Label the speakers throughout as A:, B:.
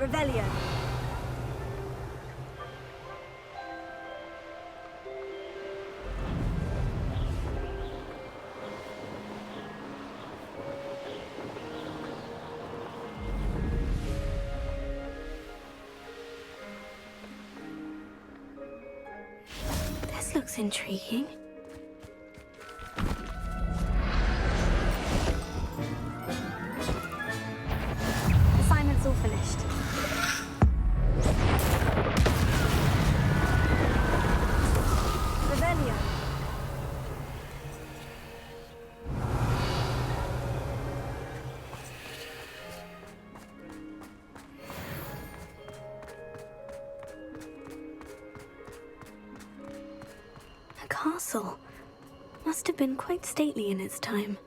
A: Revelio.
B: This looks intriguing.
A: Assignment's all finished. Revelio.
B: A castle. Must have been quite stately in its time.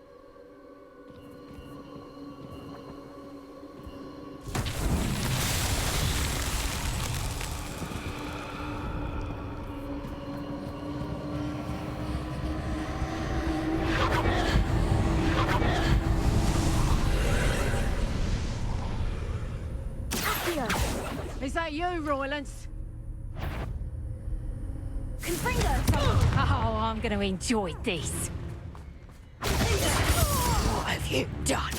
C: Is that you, Roylance?
A: Confringo!
C: Oh, I'm going to enjoy this. What have you done?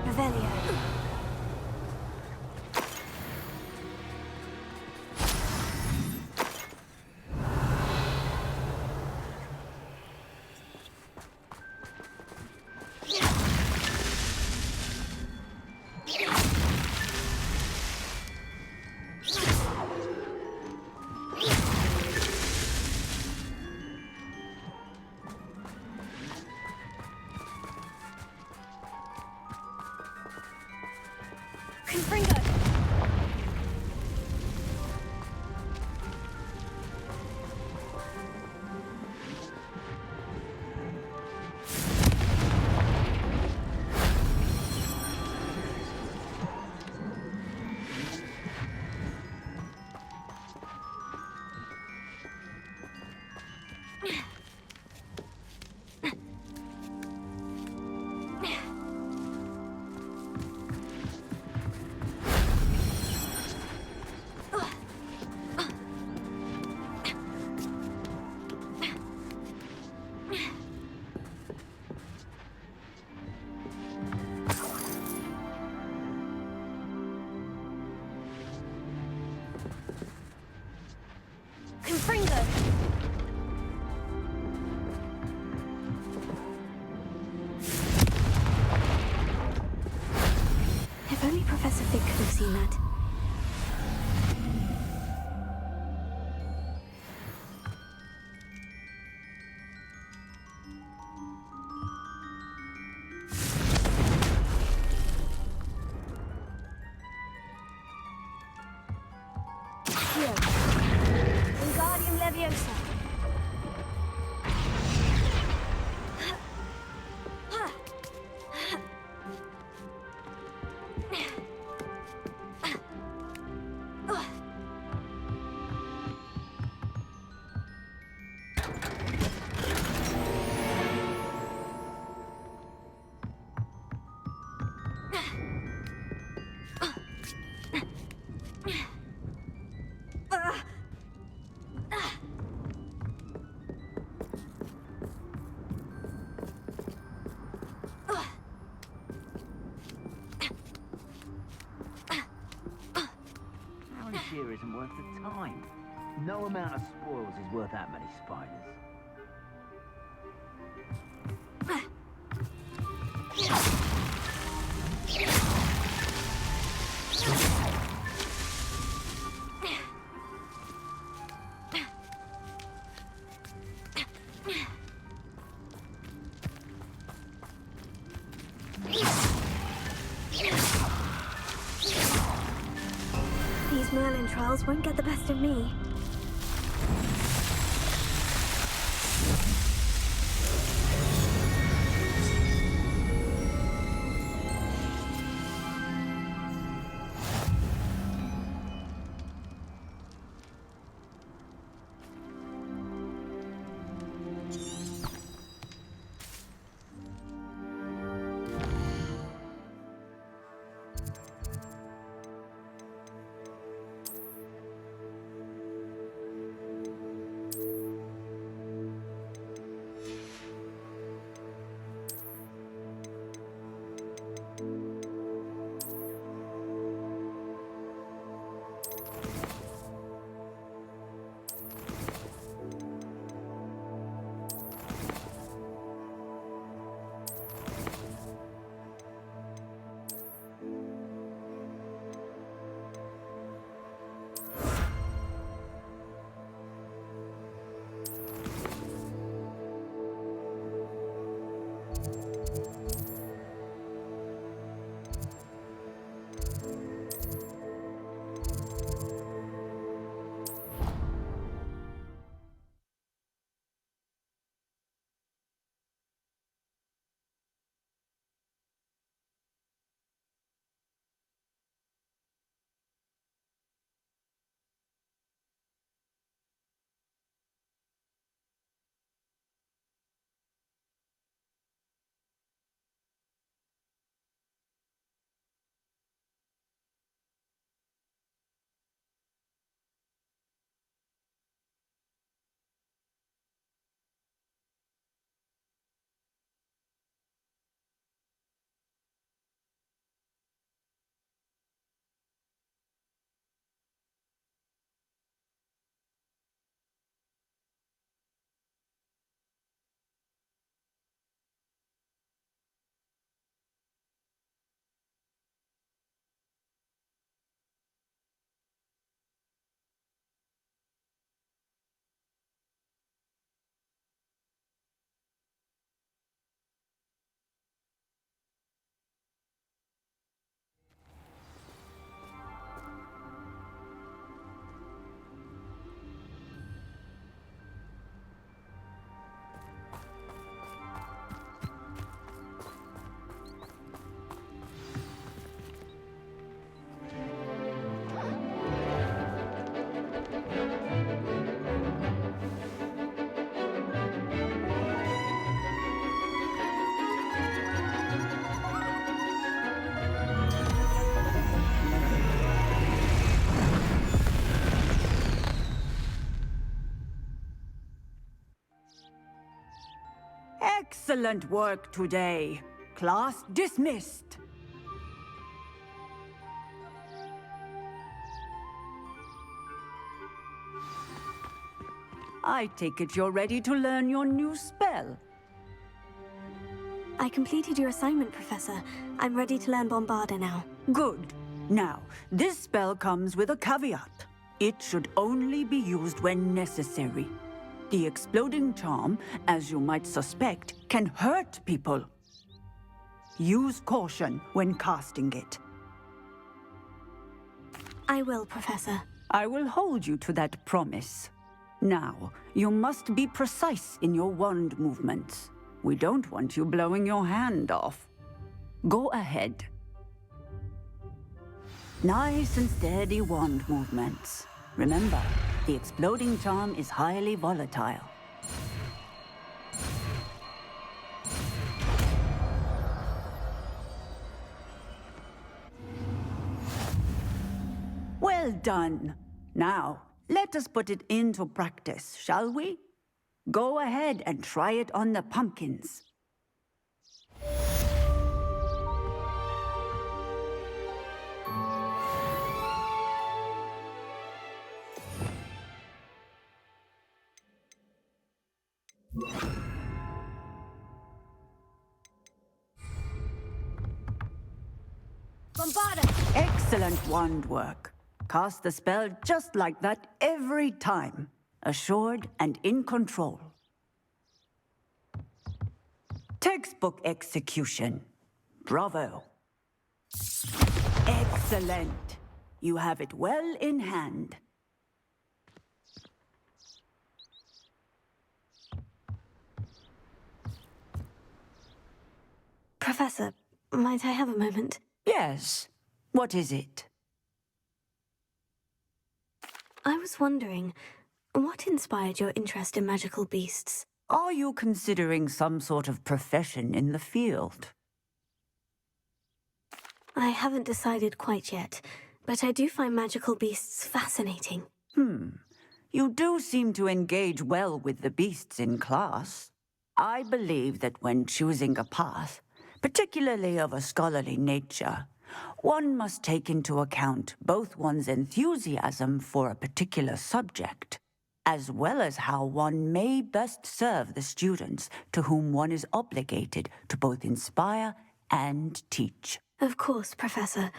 A: Revelio. Confringo! Confringo!
B: If only Professor Fig could have seen that.
A: Here. Wingardium Leviosa.
D: Here isn't worth the time. No amount of spoils is worth that many spiders.
A: These Merlin trials won't get the best of me.
E: Excellent work today. Class dismissed. I take it you're ready to learn your new spell.
B: I completed your assignment, Professor. I'm ready to learn Bombarda now.
E: Good. Now, this spell comes with a caveat. It should only be used when necessary. The exploding charm, as you might suspect, can hurt people. Use caution when casting it.
B: I will, Professor.
E: I will hold you to that promise. Now, you must be precise in your wand movements. We don't want you blowing your hand off. Go ahead. Nice and steady wand movements. Remember, the exploding charm is highly volatile. Well done. Now, let us put it into practice, shall we? Go ahead and try it on the pumpkins.
C: Bombarda!
E: Excellent wand work. Cast the spell just like that every time. Assured and in control. Textbook execution. Bravo. Excellent. You have it well in hand.
B: Professor, might I have a moment?
E: Yes. What is it?
B: I was wondering, what inspired your interest in magical beasts?
E: Are you considering some sort of profession in the field?
B: I haven't decided quite yet, but I do find magical beasts fascinating.
E: You do seem to engage well with the beasts in class. I believe that when choosing a path, particularly of a scholarly nature, one must take into account both one's enthusiasm for a particular subject, as well as how one may best serve the students to whom one is obligated to both inspire and teach.
B: Of course, Professor.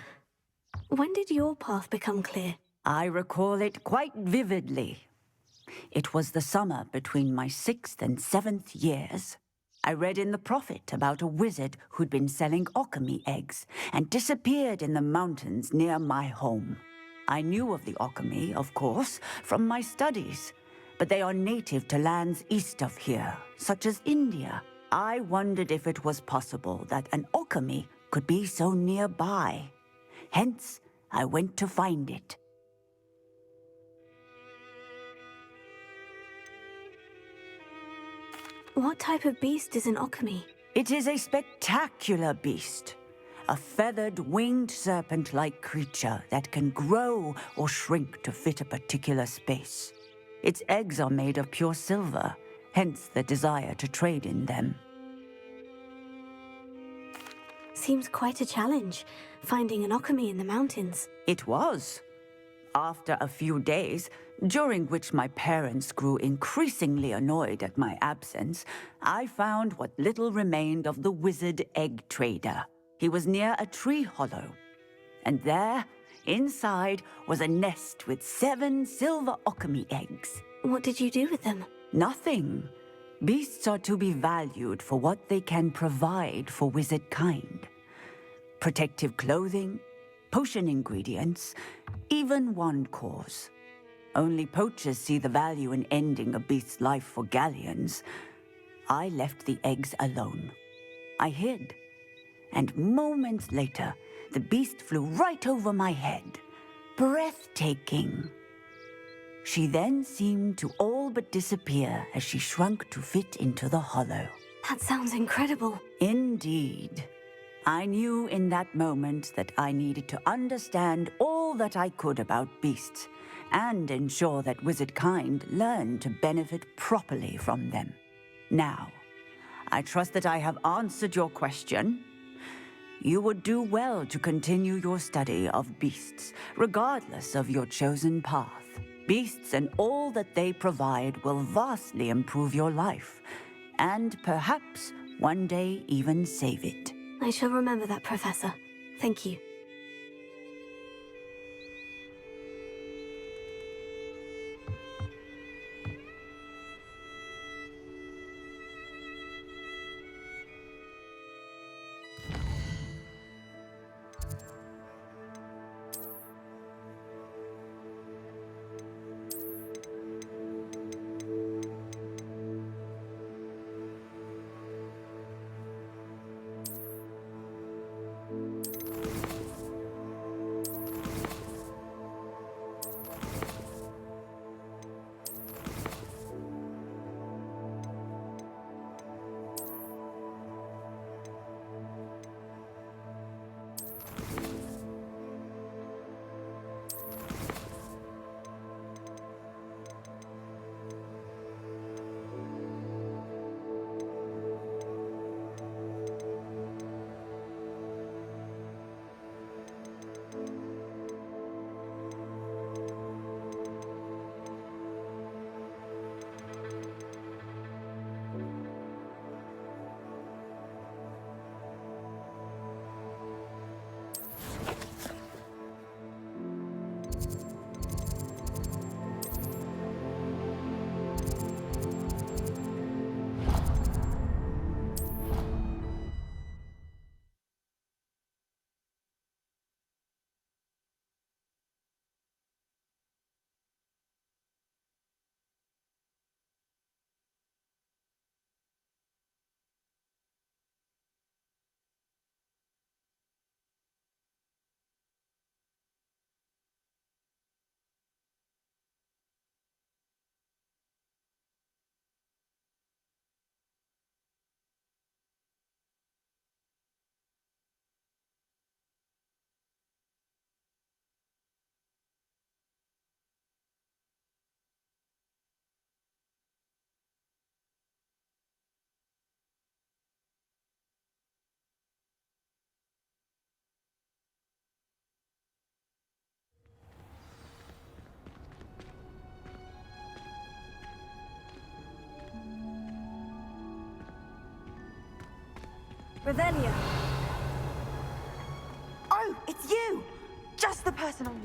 B: When did your path become clear?
E: I recall it quite vividly. It was the summer between my 6th and 7th years. I read in the Prophet about a wizard who'd been selling alchemy eggs and disappeared in the mountains near my home. I knew of the alchemy, of course, from my studies, but they are native to lands east of here, such as India. I wondered if it was possible that an alchemy could be so nearby. Hence, I went to find it.
B: What type of beast is an alchemy?
E: It is a spectacular beast. A feathered, winged serpent-like creature that can grow or shrink to fit a particular space. Its eggs are made of pure silver, hence the desire to trade in them.
B: Seems quite a challenge, finding an alchemy in the mountains.
E: It was. After a few days, during which my parents grew increasingly annoyed at my absence, I found what little remained of the wizard egg trader. He was near a tree hollow, and there, inside, was a nest with 7 silver alchemy eggs.
B: What did you do with them?
E: Nothing. Beasts are to be valued for what they can provide for wizard kind. Protective clothing, potion ingredients, even wand cores. Only poachers see the value in ending a beast's life for galleons. I left the eggs alone. I hid, and moments later, the beast flew right over my head. Breathtaking. She then seemed to all but disappear as she shrunk to fit into the hollow.
B: That sounds incredible.
E: Indeed. I knew in that moment that I needed to understand all that I could about beasts and ensure that wizard kind learned to benefit properly from them. Now, I trust that I have answered your question. You would do well to continue your study of beasts, regardless of your chosen path. Beasts and all that they provide will vastly improve your life, and perhaps one day even save it.
B: I shall remember that, Professor. Thank you.
A: Revelio.
F: Oh, it's you! Just the person I need.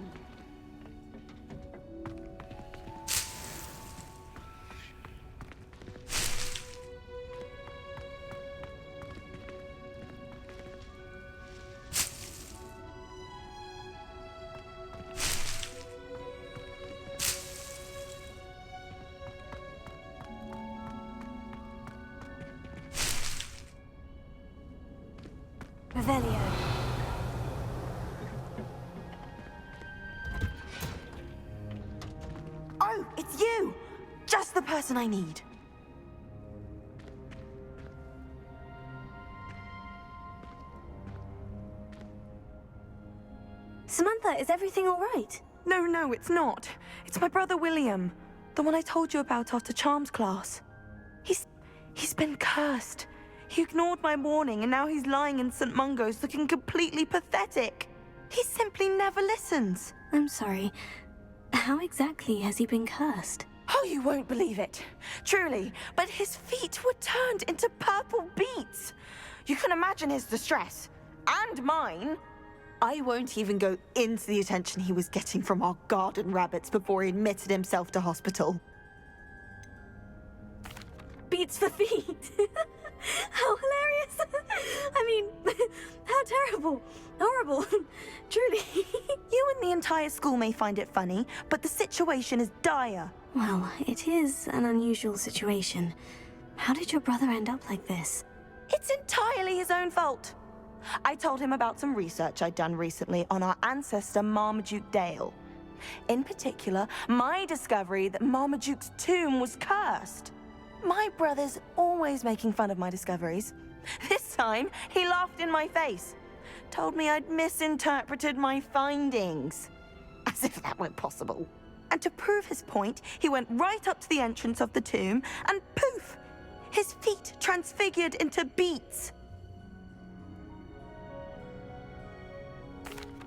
A: Revelio.
F: Oh, it's you! Just the person I need.
B: Samantha, is everything all right?
F: No, it's not. It's my brother William. The one I told you about after Charms class. He's been cursed. He ignored my warning and now he's lying in St. Mungo's looking completely pathetic. He simply never listens.
B: I'm sorry. How exactly has he been cursed?
F: Oh, you won't believe it. Truly, but his feet were turned into purple beets. You can imagine his distress. And mine. I won't even go into the attention he was getting from our garden rabbits before he admitted himself to hospital.
B: Beats for feet. How hilarious. I mean, how terrible. Horrible. Truly.
F: You and the entire school may find it funny, but the situation is dire.
B: Well, it is an unusual situation. How did your brother end up like this?
F: It's entirely his own fault. I told him about some research I'd done recently on our ancestor Marmaduke Dale. In particular, my discovery that Marmaduke's tomb was cursed. My brother's always making fun of my discoveries. This time, he laughed in my face. Told me I'd misinterpreted my findings. As if that weren't possible. And to prove his point, he went right up to the entrance of the tomb and poof! His feet transfigured into beets.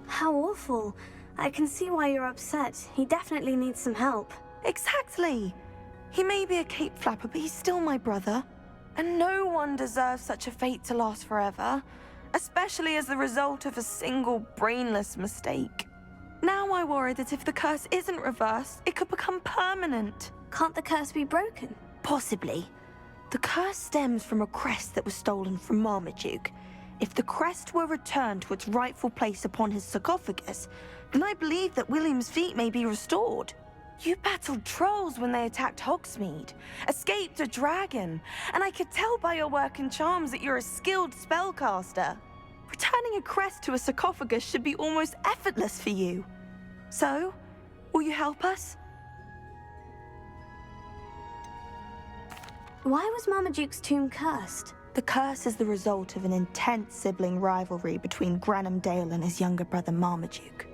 B: How awful. I can see why you're upset. He definitely needs some help.
F: Exactly. He may be a cape flapper, but he's still my brother. And no one deserves such a fate to last forever, especially as the result of a single brainless mistake. Now I worry that if the curse isn't reversed, it could become permanent.
B: Can't the curse be broken?
F: Possibly. The curse stems from a crest that was stolen from Marmaduke. If the crest were returned to its rightful place upon his sarcophagus, then I believe that William's feet may be restored. You battled trolls when they attacked Hogsmeade, escaped a dragon, and I could tell by your work and charms that you're a skilled spellcaster. Returning a crest to a sarcophagus should be almost effortless for you. So, will you help us?
B: Why was Marmaduke's tomb cursed?
F: The curse is the result of an intense sibling rivalry between Granham Dale and his younger brother Marmaduke.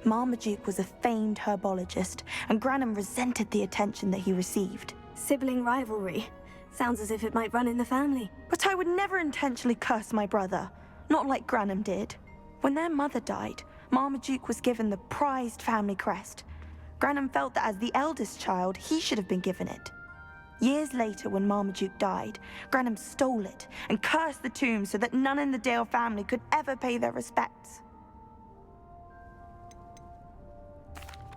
F: Marmaduke was a famed herbologist, and Granham resented the attention that he received.
B: Sibling rivalry. Sounds as if it might run in the family.
F: But I would never intentionally curse my brother, not like Granham did. When their mother died, Marmaduke was given the prized family crest. Granham felt that as the eldest child, he should have been given it. Years later, when Marmaduke died, Granham stole it and cursed the tomb so that none in the Dale family could ever pay their respects.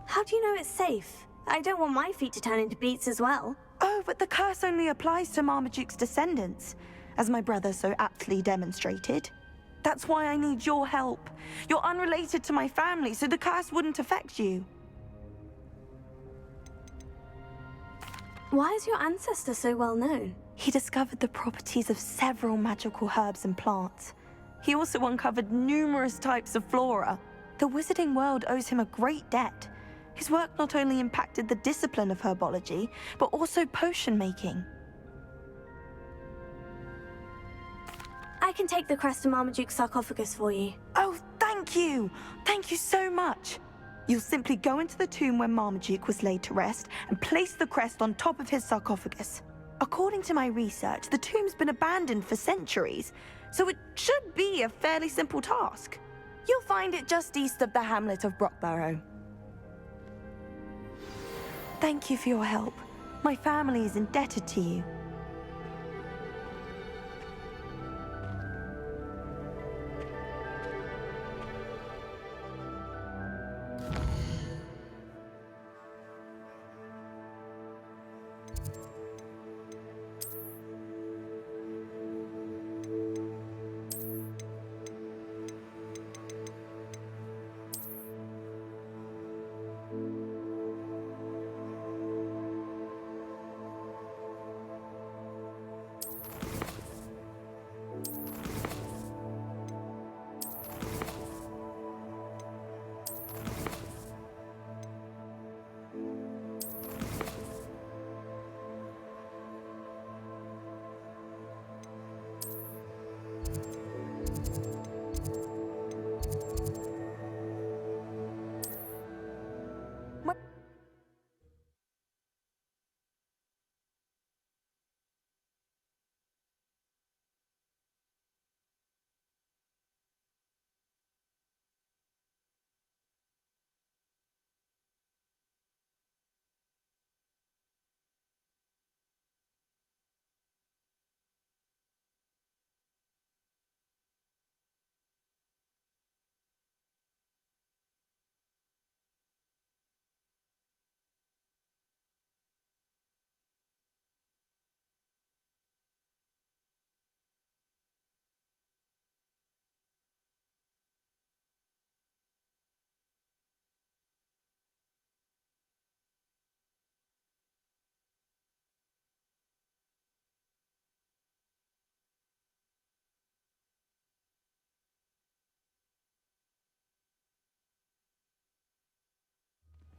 B: How do you know it's safe? I don't want my feet to turn into beets as well.
F: Oh, but the curse only applies to Marmaduke's descendants, as my brother so aptly demonstrated. That's why I need your help. You're unrelated to my family, so the curse wouldn't affect you.
B: Why is your ancestor so well known?
F: He discovered the properties of several magical herbs and plants. He also uncovered numerous types of flora. The wizarding world owes him a great debt. His work not only impacted the discipline of herbology, but also potion making.
B: I can take the crest to Marmaduke's sarcophagus for you.
F: Oh, thank you! Thank you so much! You'll simply go into the tomb where Marmaduke was laid to rest and place the crest on top of his sarcophagus. According to my research, the tomb's been abandoned for centuries, so it should be a fairly simple task. You'll find it just east of the hamlet of Brockburrow. Thank you for your help. My family is indebted to you.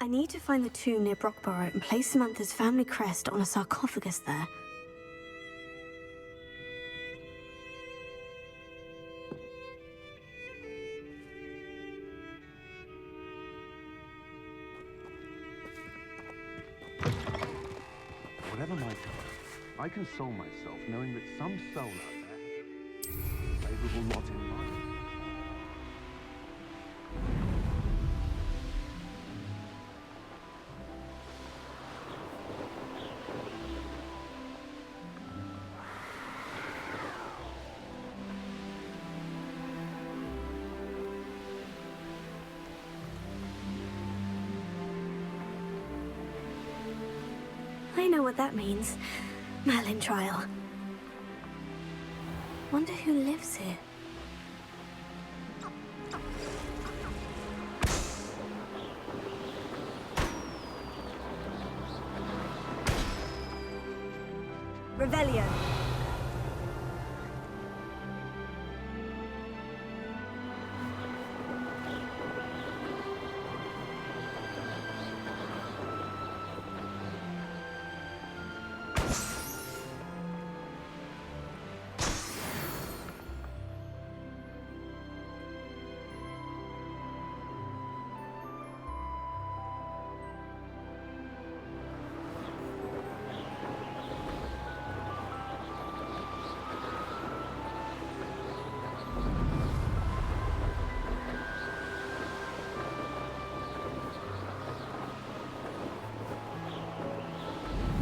B: I need to find the tomb near Brockburrow and place Samantha's family crest on a sarcophagus there.
D: Whatever my task,
G: I console myself knowing that some soul out there has a favorable lot in life.
B: I know what that means. Merlin trial. Wonder who lives here.
A: Revelio.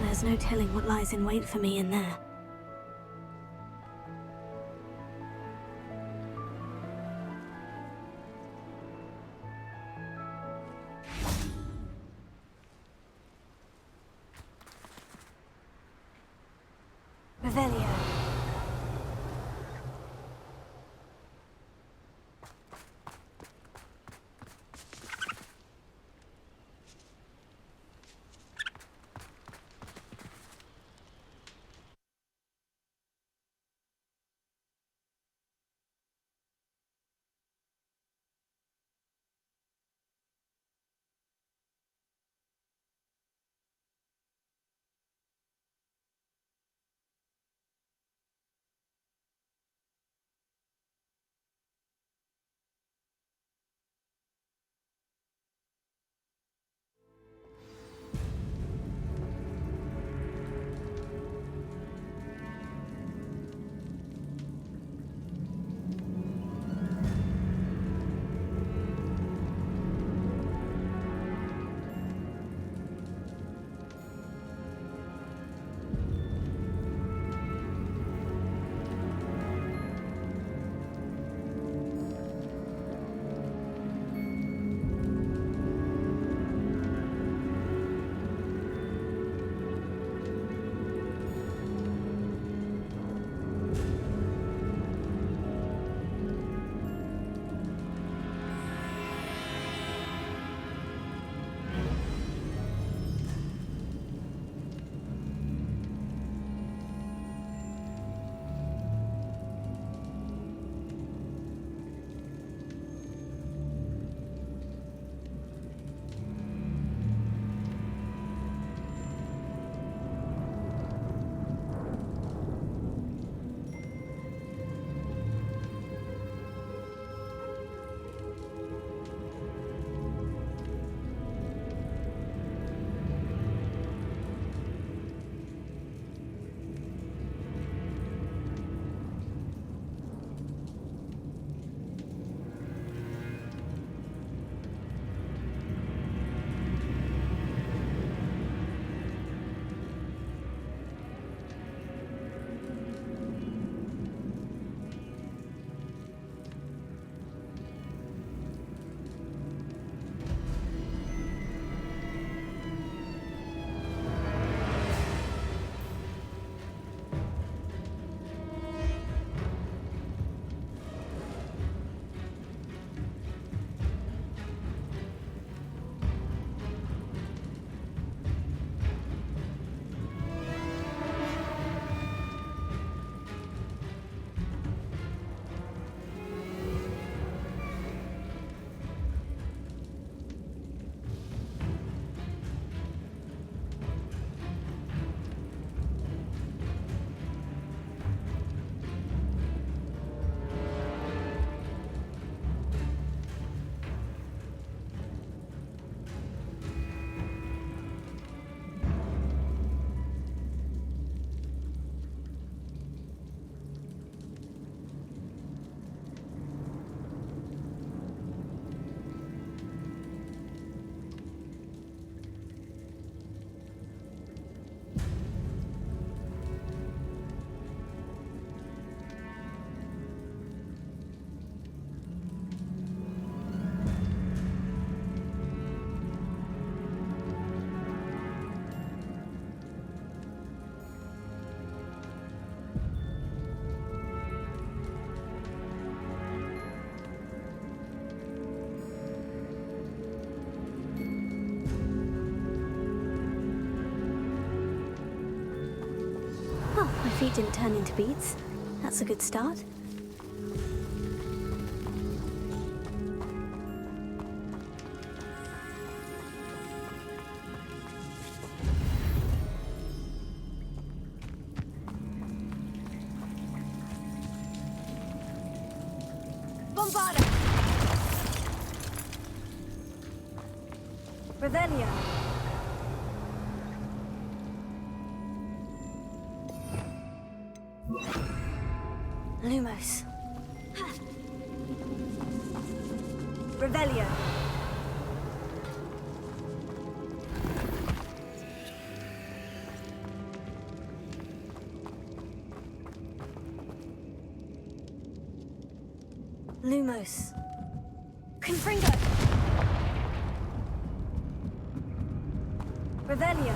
B: There's no telling what lies in wait for me in there.
A: Revelio.
B: feet didn't turn into beads. That's a good start.
A: Bombarda! Revelio!
B: Lumos.
A: Revelio!
B: Lumos.
A: Confringo! Revelio!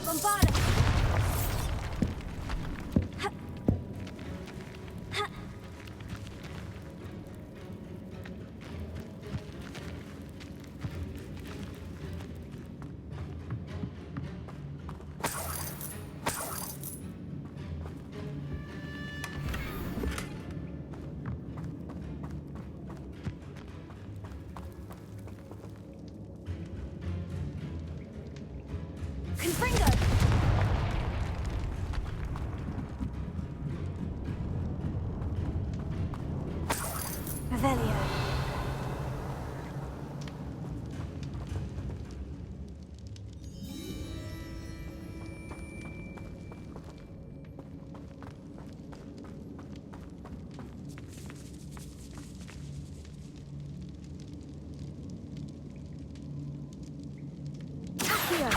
A: Bombarda! Confringo!
B: Revelio.
A: Accio!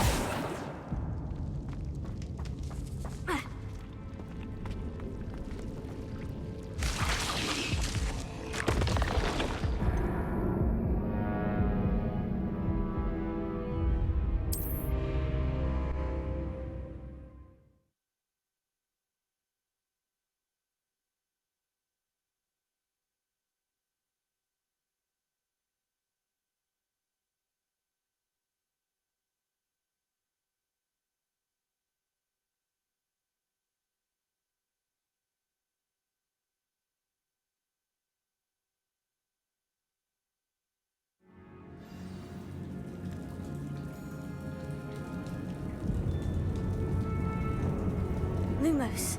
B: Lumos.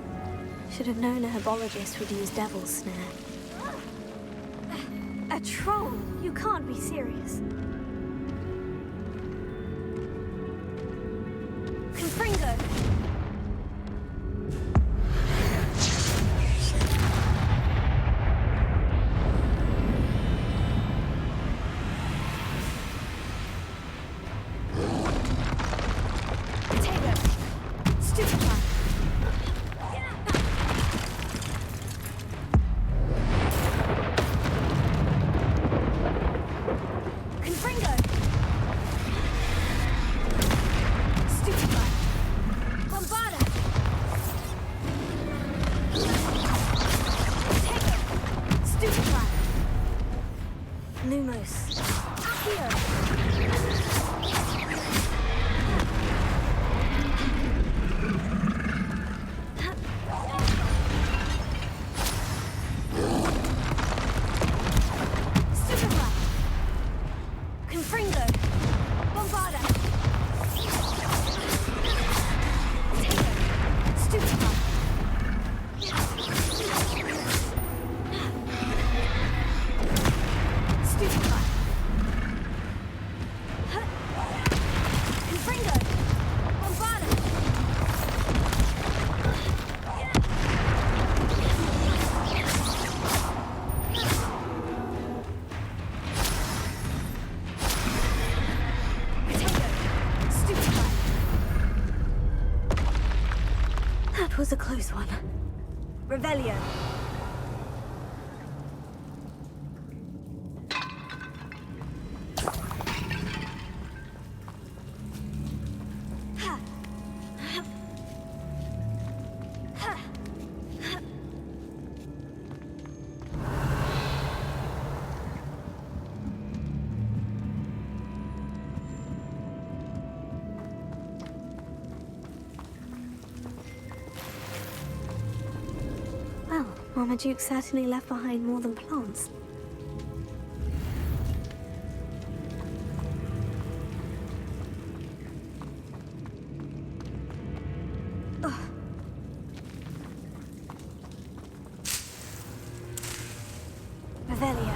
B: Should have known a herbologist would use devil's snare.
A: A troll! You can't be serious. Confringo! Potato! Stupefy! Confringo! Stupefy! Bombarda! Potato! Stupefy!
B: Lumos.
A: Accio! Stupefy! Confringo! Bombarda! Potato! Stupefy! Stupefy! Confringo! Bombarda! Potato! Stupefy!
B: That was a close one.
A: Revelio!
B: Marmaduke certainly left behind more than plants. Revelio.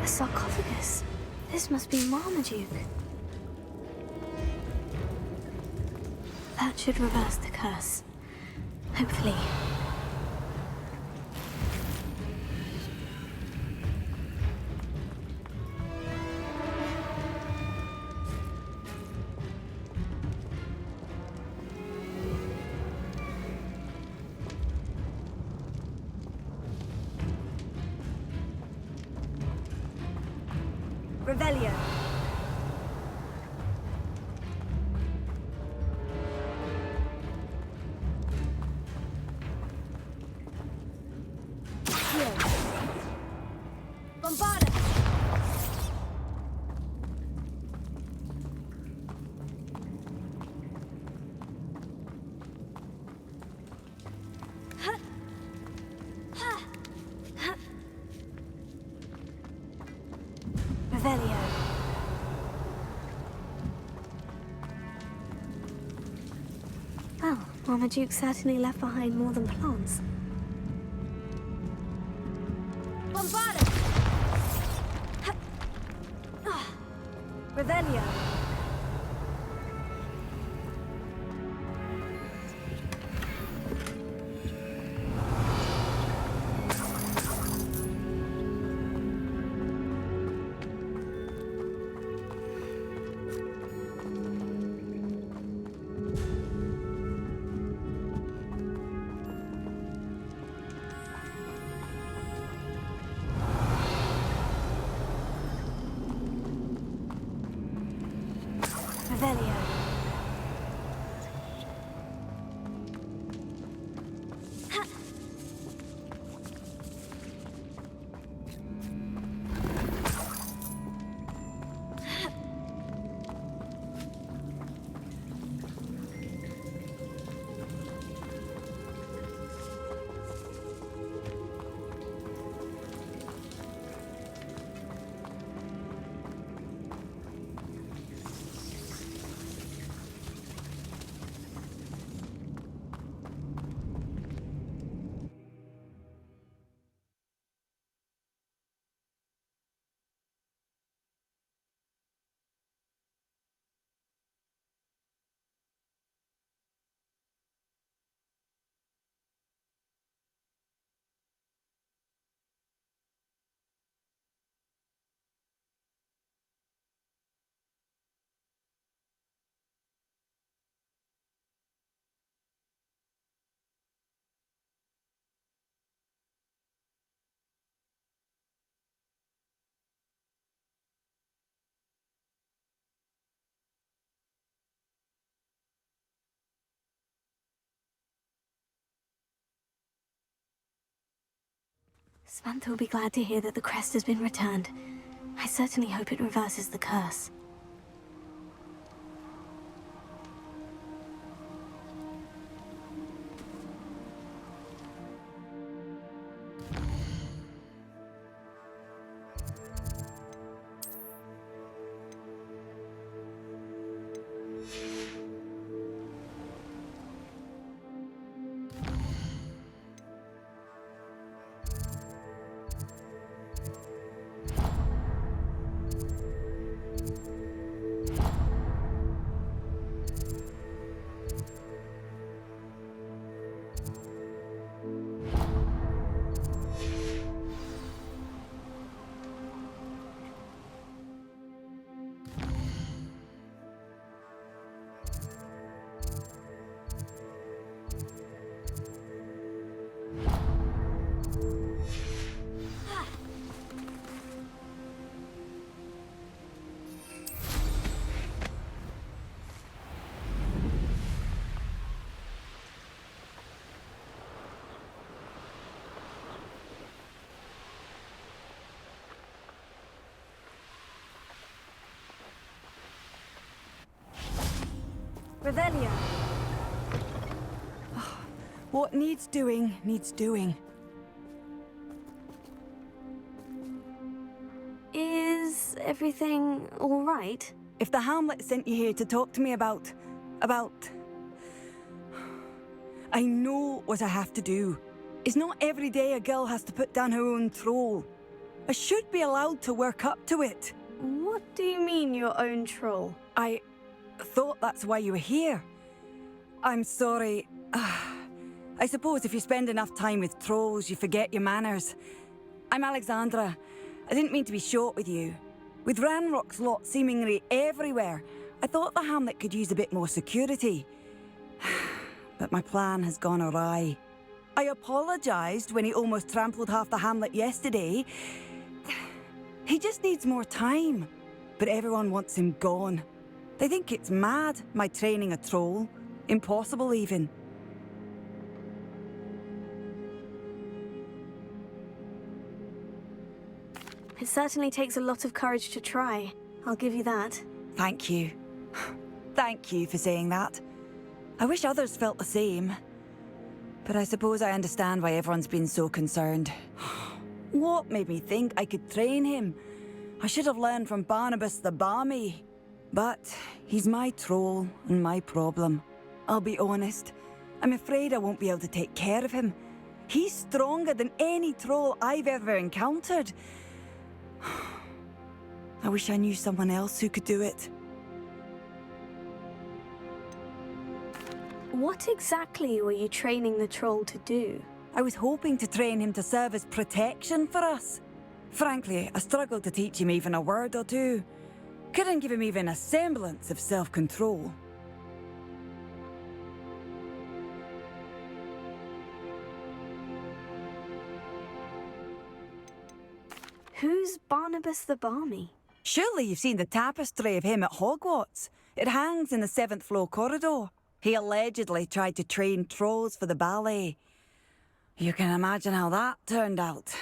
B: A sarcophagus. This must be Marmaduke. That should reverse the curse. Hopefully. Revelio. Bombarda. Revelio. Well, Marmaduke certainly left behind more than plants. Bombarda! Revelio. Revelio. Samantha will be glad to hear that the crest has been returned. I certainly hope it reverses the curse.
A: Revelio.
H: What needs doing, needs doing.
B: Is everything all right?
H: If the Hamlet sent you here to talk to me about... I know what I have to do. It's not every day a girl has to put down her own troll. I should be allowed to work up to it.
B: What do you mean, your own troll?
H: I thought that's why you were here. I'm sorry. I suppose if you spend enough time with trolls, you forget your manners. I'm Alexandra. I didn't mean to be short with you. With Ranrock's lot seemingly everywhere, I thought the Hamlet could use a bit more security. But my plan has gone awry. I apologised when he almost trampled half the Hamlet yesterday. He just needs more time. But everyone wants him gone. They think it's mad, my training a troll. Impossible, even.
B: It certainly takes a lot of courage to try. I'll give you that.
H: Thank you. Thank you for saying that. I wish others felt the same. But I suppose I understand why everyone's been so concerned. What made me think I could train him? I should have learned from Barnabas the Barmy. But he's my troll and my problem. I'll be honest. I'm afraid I won't be able to take care of him. He's stronger than any troll I've ever encountered. I wish I knew someone else who could do it.
B: What exactly were you training the troll to do?
H: I was hoping to train him to serve as protection for us. Frankly, I struggled to teach him even a word or two. Couldn't give him even a semblance of self-control.
B: Who's Barnabas the Barmy?
H: Surely you've seen the tapestry of him at Hogwarts. It hangs in the 7th floor corridor. He allegedly tried to train trolls for the ballet. You can imagine how that turned out.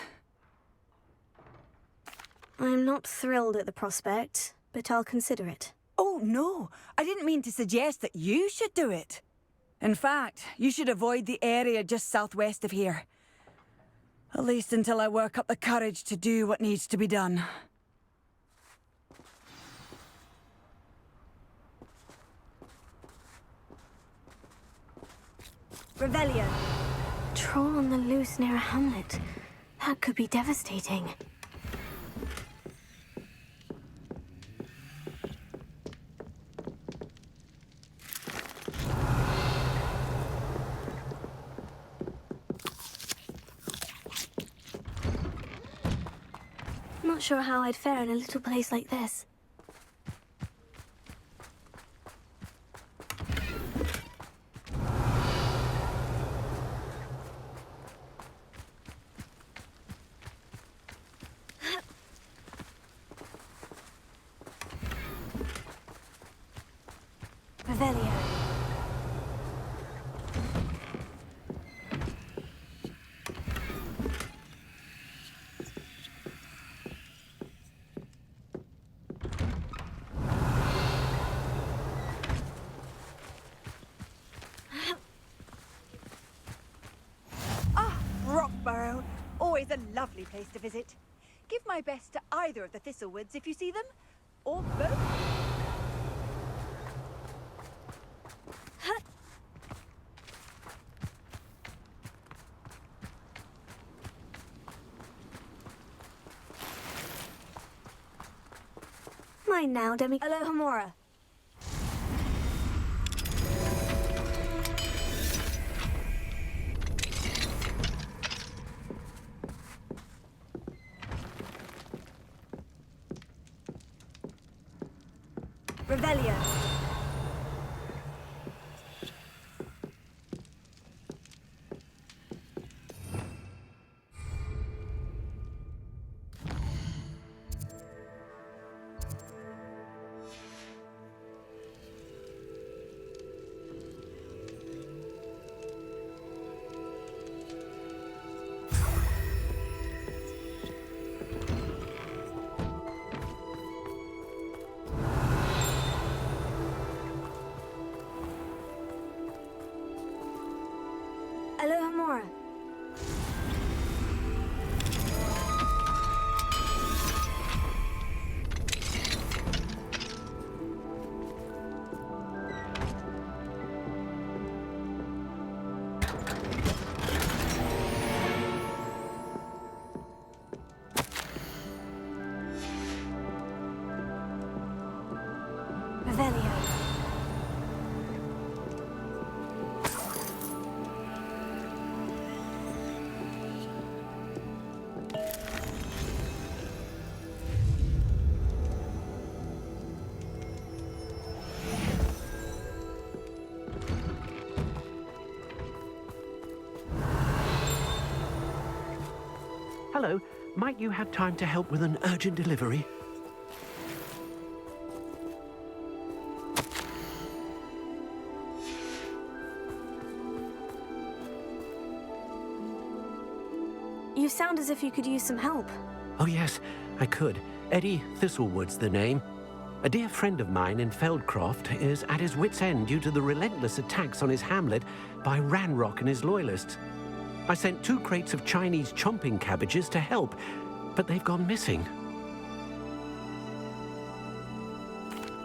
B: I'm not thrilled at the prospect, but I'll consider it.
H: Oh, no. I didn't mean to suggest that you should do it. In fact, you should avoid the area just southwest of here. At least until I work up the courage to do what needs to be done.
A: Revelio.
B: Troll on the loose near a hamlet. That could be devastating. Not sure how I'd fare in a little place like this.
A: Revelio.
H: Brockburrow. Always a lovely place to visit. Give my best to either of the Thistlewoods if you see them. Or both.
B: Mine now, Demi.
A: Alohomora. Revelio. Alohomora. Revelio.
I: Hello, might you have time to help with an urgent delivery?
A: You sound as if you could use some help.
I: Oh yes, I could. Eddie Thistlewood's the name. A dear friend of mine in Feldcroft is at his wit's end due to the relentless attacks on his hamlet by Ranrock and his loyalists. I sent 2 crates of Chinese chomping cabbages to help, but they've gone missing.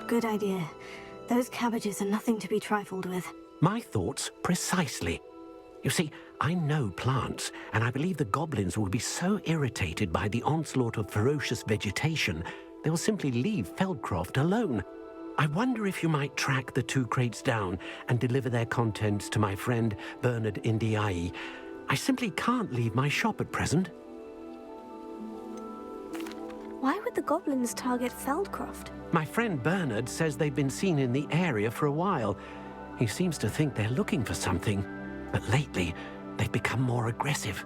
B: Good idea. Those cabbages are nothing to be trifled with.
I: My thoughts precisely. You see, I know plants, and I believe the goblins will be so irritated by the onslaught of ferocious vegetation, they will simply leave Feldcroft alone. I wonder if you might track the 2 crates down and deliver their contents to my friend Bernard Indiai. I simply can't leave my shop at present.
A: Why would the goblins target Feldcroft?
I: My friend Bernard says they've been seen in the area for a while. He seems to think they're looking for something, but lately they've become more aggressive.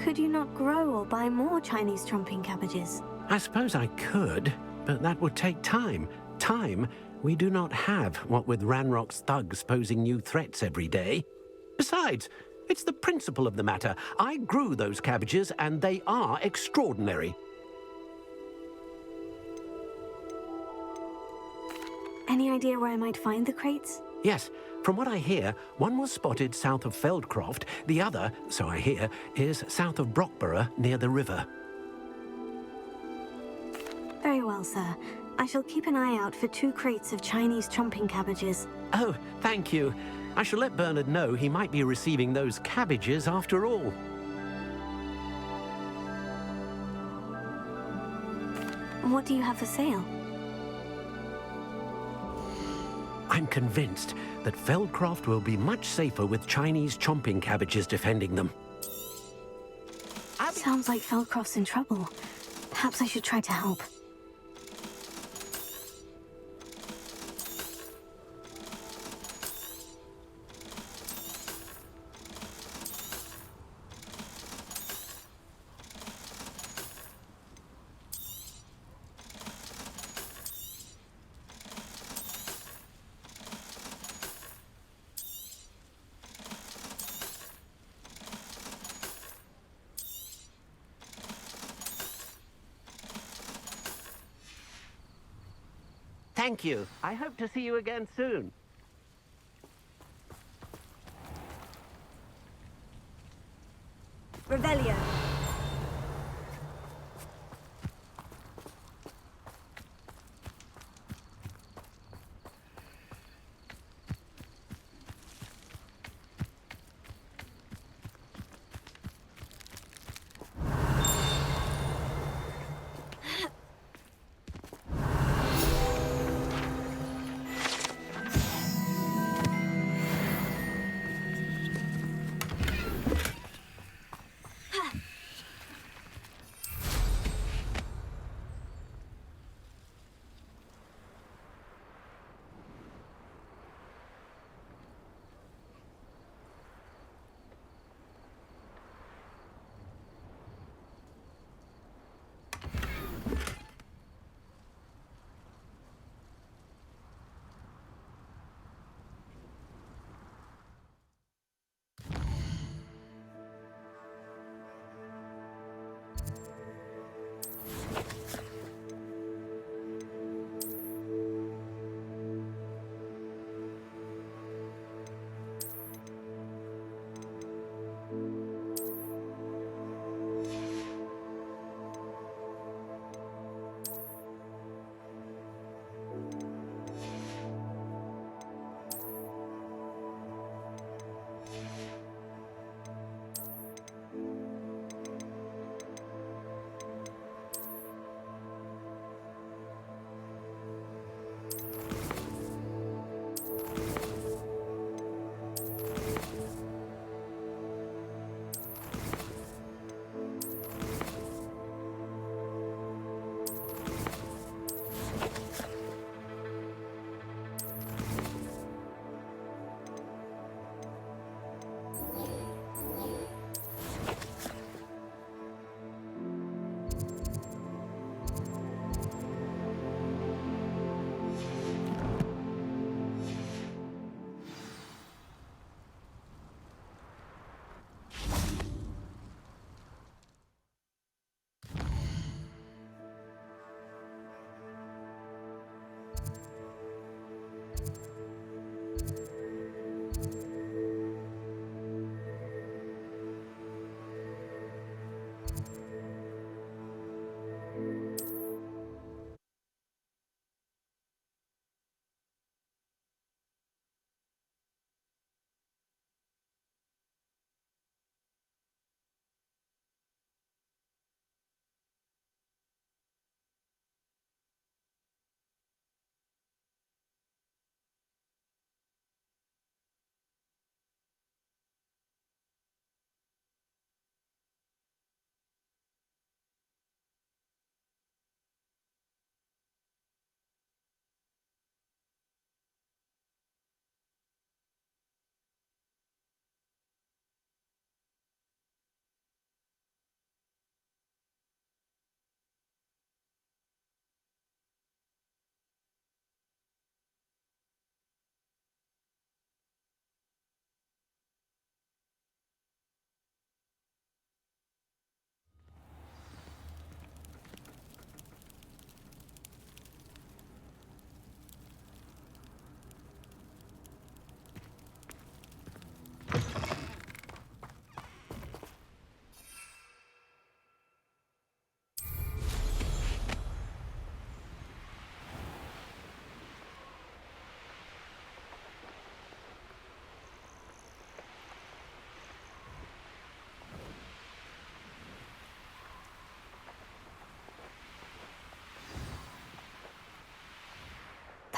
A: Could you not grow or buy more Chinese chomping cabbages?
I: I suppose I could, but that would take time. Time we do not have, what with Ranrock's thugs posing new threats every day. Besides, it's the principle of the matter. I grew those cabbages, and they are extraordinary.
A: Any idea where I might find the crates?
I: Yes, from what I hear, one was spotted south of Feldcroft, the other, so I hear, is south of Brockburrow near the river.
A: Very well, sir. I shall keep an eye out for 2 crates of Chinese chomping cabbages.
I: Oh, thank you. I shall let Bernard know he might be receiving those cabbages after all.
A: What do you have for sale?
I: I'm convinced that Feldcroft will be much safer with Chinese chomping cabbages defending them.
A: Sounds like Feldcroft's in trouble. Perhaps I should try to help.
I: Thank you. I hope to see you again soon.
A: Revelio.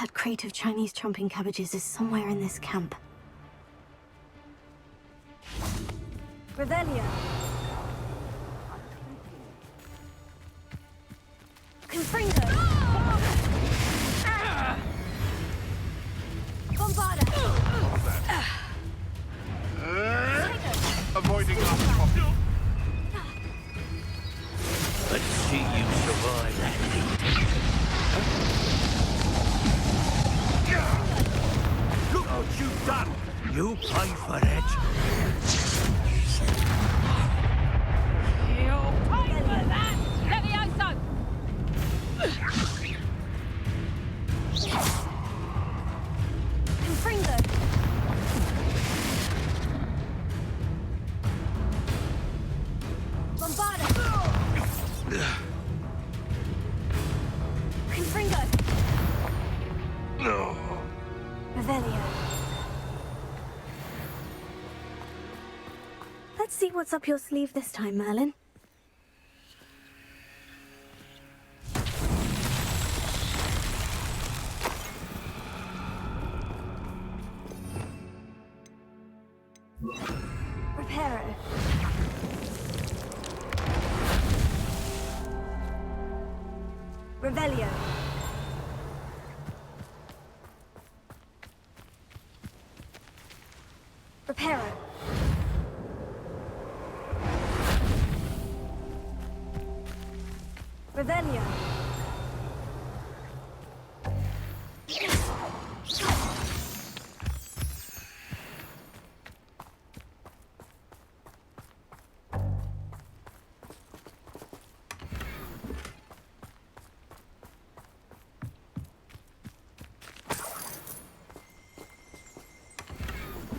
A: That crate of Chinese chomping cabbages is somewhere in this camp.
B: Revelio. Confringo. Bombarda.
G: Avoiding Hufflepuff.
D: Let's see you survive that heat. Look what you've done! You pay for it!
C: You'll pay for that! Levioso!
B: Confringo. Bombarda. Confringo. Revelio.
A: Let's see what's up your sleeve this time, Merlin.
B: Reparo. Revelio. Reparo. Revelio.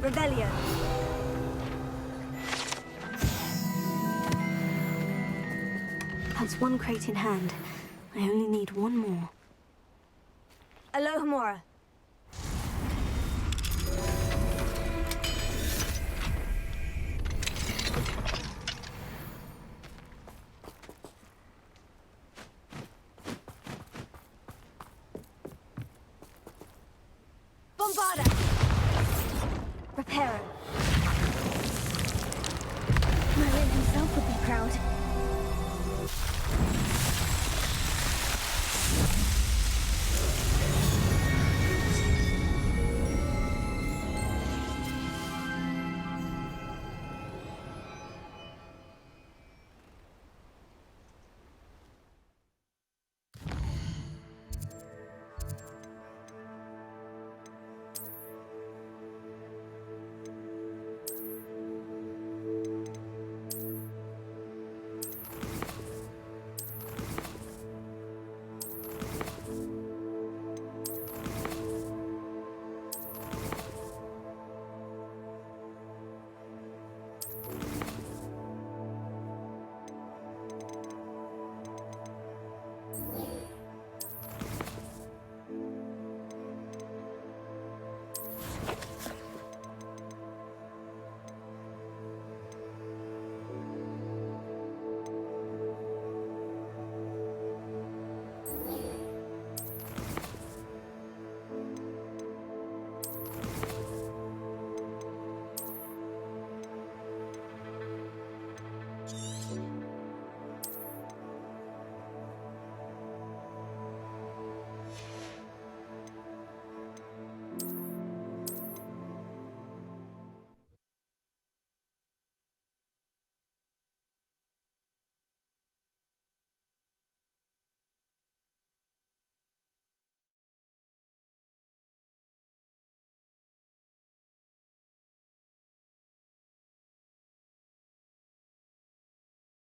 B: Revelio.
A: That's one crate in hand. I only need one more.
B: Alohomora. Bombarda. Reparo.
A: Merlin himself would be proud.